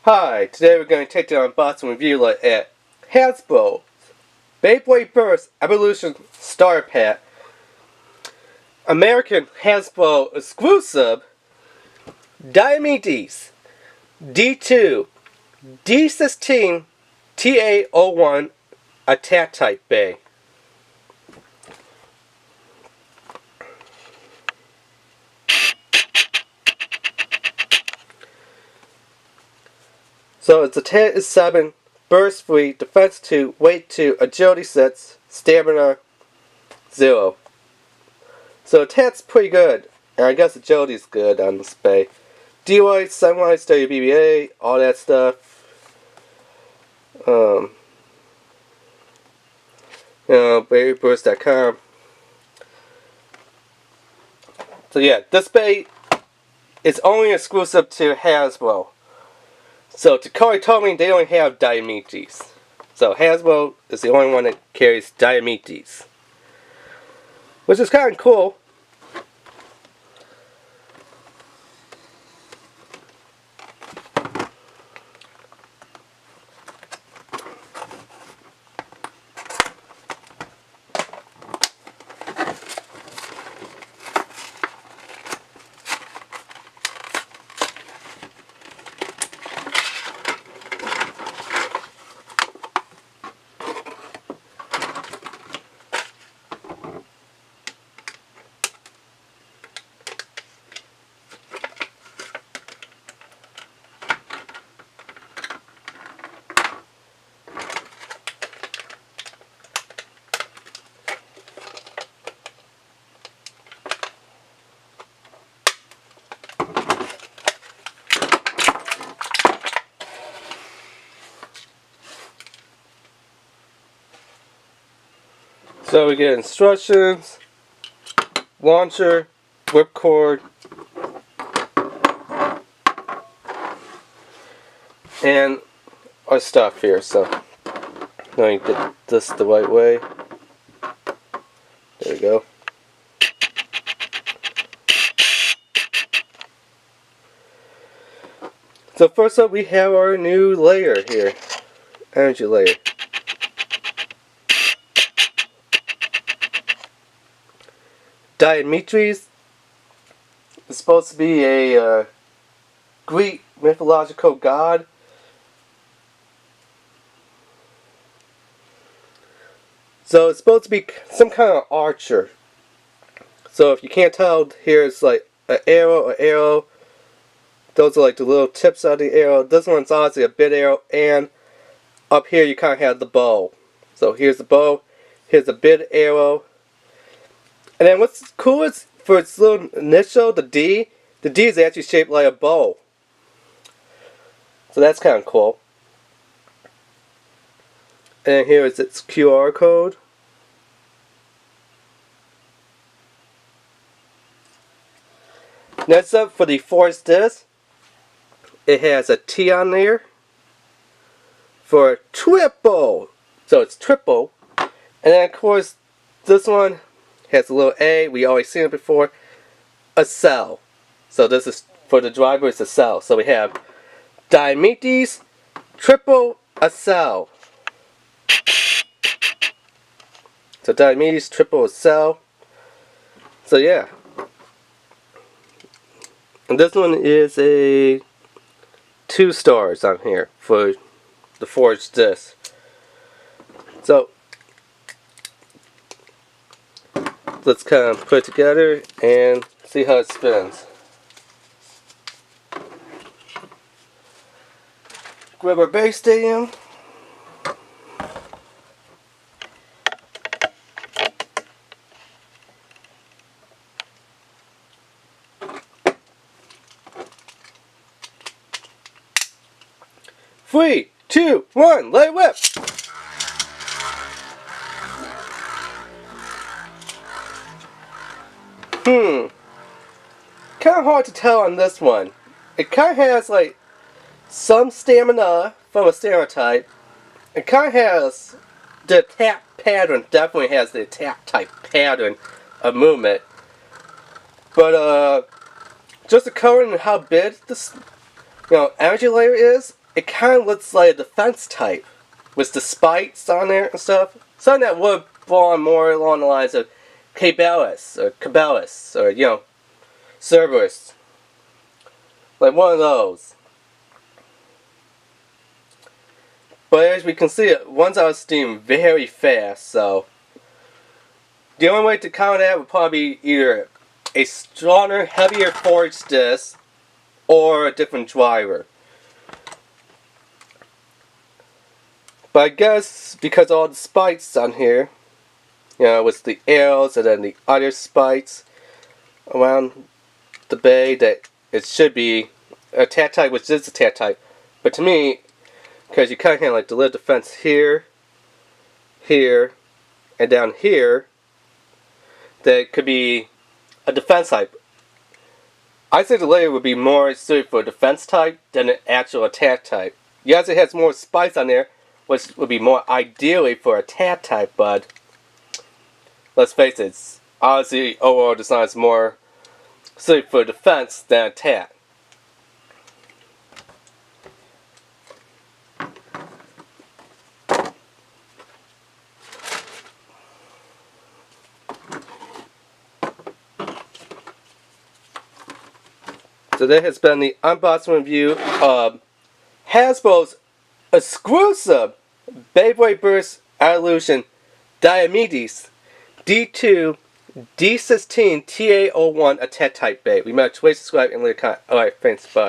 Hi, today we're going to take the unboxing review look at Hasbro Beyblade Burst Evolution Starter Pack, American Hasbro exclusive DiOMEDES D2 D16 TA01 Attack Type Bay. So it's attack is 7, burst 3, defense 2, weight 2, agility 6, stamina 0. So attack's pretty good, and I guess agility's good on this bay. D-White, Sunlight, WBBA, all that stuff. BeYBLADE.com. So yeah, this bay is only exclusive to Hasbro. So Takari told me they only have DiOMEDES. So Hasbro is the only one that carries DiOMEDES, which is kind of cool. So we get instructions, launcher, whipcord, and our stuff here. So now you get this the right way. There we go. So first up we have our new layer here, energy layer. DiOMEDES is supposed to be a Greek mythological god. So it's supposed to be some kind of archer. So if you can't tell, here it's like an arrow. Those are like the little tips of the arrow. This one's obviously a bit arrow, and up here you kind of have the bow. So here's the bow, here's a bit arrow. And then what's cool is, for its little initial, the D is actually shaped like a bow. So that's kind of cool. And here is its QR code. Next up, for the force disc, it has a T on there for triple. So it's triple. And then of course, this one has a little A, we always seen it before, a cell. So this is, for the driver, it's a cell. So we have DiOMEDES, triple, a cell. So DiOMEDES, triple, a cell. So yeah. And this one is a 2 stars on here for the forged disc. So let's kind of put it together and see how it spins. Grab our base stadium. Three, 2, 1, let it whip! Kind of hard to tell on this one. It kind of has like some stamina from a stamina type. It kind of has the attack pattern. Definitely has the attack type pattern of movement. But just the color and how big this energy layer is, it kind of looks like a defense type with the spikes on there and stuff. Something that would fall on more along the lines of Cabellus, or you know, Cerberus. Like one of those. But as we can see, it runs out of steam very fast, so the only way to counter that would probably be either a stronger, heavier forged disc or a different driver. But I guess because all the spikes on here, you know, with the arrows and then the other spikes around the bay, that it should be a attack type, which is a attack type. But to me, because you kind of have like the lid defense here, here, and down here, that could be a defense type. I think the layer would be more suited for a defense type than an actual attack type. Yes, it has more spikes on there, which would be more ideally for attack type, but let's face it, obviously overall design is more suited for defense than attack. So that has been the unboxing review of Hasbro's exclusive Beyblade Burst Evolution DiOMEDES D2 D16 TA01 Attack Type Bay. Remember to rate, subscribe, and leave a comment. Alright, thanks, bye.